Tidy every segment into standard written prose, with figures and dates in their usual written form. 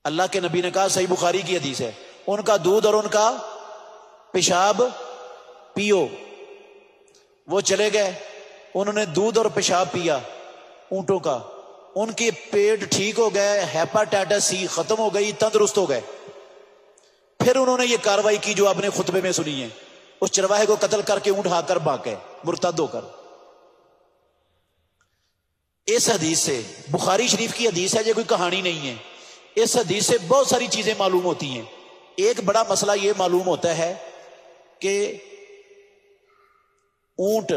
اللہ کے نبی نے کہا، صحیح بخاری کی حدیث ہے، ان کا دودھ اور ان کا پیشاب پیو۔ وہ چلے گئے، انہوں نے دودھ اور پیشاب پیا اونٹوں کا، ان کے پیٹ ٹھیک ہو گئے، ہیپاٹائٹس سی ختم ہو گئی، تندرست ہو گئے۔ پھر انہوں نے یہ کاروائی کی جو آپ نے خطبے میں سنی ہے، اس چرواہے کو قتل کر کے اونٹ ہا کر بھاگ گئے مرتد ہو کر۔ اس حدیث سے، بخاری شریف کی حدیث ہے، یہ کوئی کہانی نہیں ہے، اس حدیث سے بہت ساری چیزیں معلوم ہوتی ہیں۔ ایک بڑا مسئلہ یہ معلوم ہوتا ہے کہ اونٹ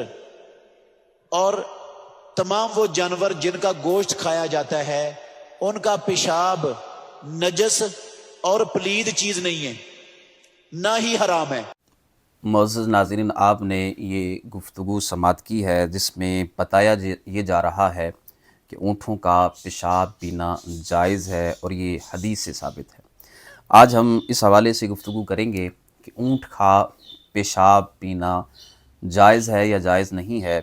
اور تمام وہ جانور جن کا گوشت کھایا جاتا ہے، ان کا پیشاب نجس اور پلید چیز نہیں ہے، نہ ہی حرام ہے۔ معزز ناظرین، آپ نے یہ گفتگو سماعت کی ہے جس میں بتایا یہ جا رہا ہے کہ اونٹوں کا پیشاب پینا جائز ہے، اور یہ حدیث سے ثابت ہے۔ آج ہم اس حوالے سے گفتگو کریں گے کہ اونٹ کا پیشاب پینا جائز ہے یا جائز نہیں ہے،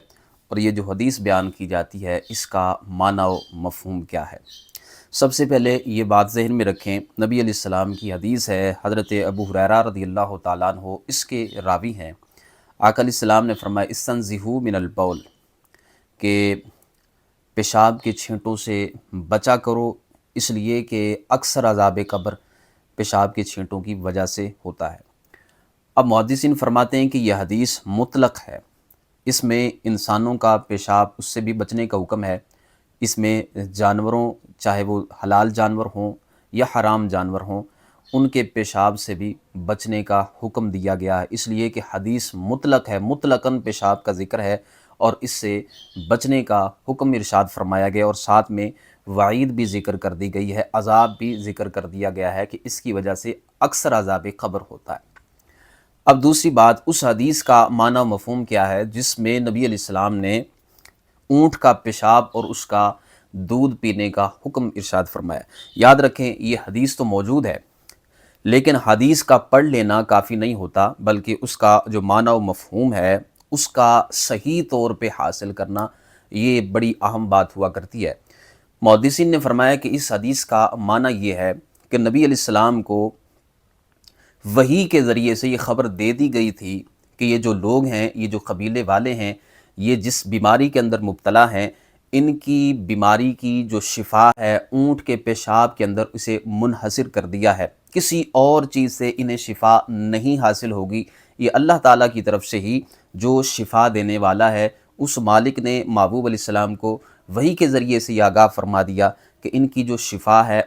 اور یہ جو حدیث بیان کی جاتی ہے اس کا معنی و مفہوم کیا ہے۔ سب سے پہلے یہ بات ذہن میں رکھیں، نبی علیہ السلام کی حدیث ہے، حضرت ابو ہریرہ رضی اللہ تعالیٰ عنہ اس کے راوی ہیں۔ آقا علیہ السلام نے فرمایا، استنزہوا من البول، کہ پیشاب کے چھینٹوں سے بچا کرو، اس لیے کہ اکثر عذاب قبر پیشاب کے چھینٹوں کی وجہ سے ہوتا ہے۔ اب محدثین فرماتے ہیں کہ یہ حدیث مطلق ہے، اس میں انسانوں کا پیشاب اس سے بھی بچنے کا حکم ہے، اس میں جانوروں، چاہے وہ حلال جانور ہوں یا حرام جانور ہوں، ان کے پیشاب سے بھی بچنے کا حکم دیا گیا ہے، اس لیے کہ حدیث مطلق ہے، مطلقاً پیشاب کا ذکر ہے، اور اس سے بچنے کا حکم ارشاد فرمایا گیا، اور ساتھ میں وعید بھی ذکر کر دی گئی ہے، عذاب بھی ذکر کر دیا گیا ہے کہ اس کی وجہ سے اکثر عذاب قبر ہوتا ہے۔ اب دوسری بات، اس حدیث کا معنی و مفہوم کیا ہے جس میں نبی علیہ السلام نے اونٹ کا پیشاب اور اس کا دودھ پینے کا حکم ارشاد فرمایا۔ یاد رکھیں، یہ حدیث تو موجود ہے، لیکن حدیث کا پڑھ لینا کافی نہیں ہوتا، بلکہ اس کا جو معنی و مفہوم ہے اس کا صحیح طور پہ حاصل کرنا یہ بڑی اہم بات ہوا کرتی ہے۔ محدثین نے فرمایا کہ اس حدیث کا معنی یہ ہے کہ نبی علیہ السلام کو وحی کے ذریعے سے یہ خبر دے دی گئی تھی کہ یہ جو لوگ ہیں، یہ جو قبیلے والے ہیں، یہ جس بیماری کے اندر مبتلا ہیں، ان کی بیماری کی جو شفا ہے اونٹ کے پیشاب کے اندر اسے منحصر کر دیا ہے، کسی اور چیز سے انہیں شفا نہیں حاصل ہوگی، یہ اللہ تعالیٰ کی طرف سے ہی جو شفا دینے والا ہے، اس مالک نے محبوب علیہ السلام کو وحی کے ذریعے سے یہ آگاہ فرما دیا کہ ان کی جو شفا ہے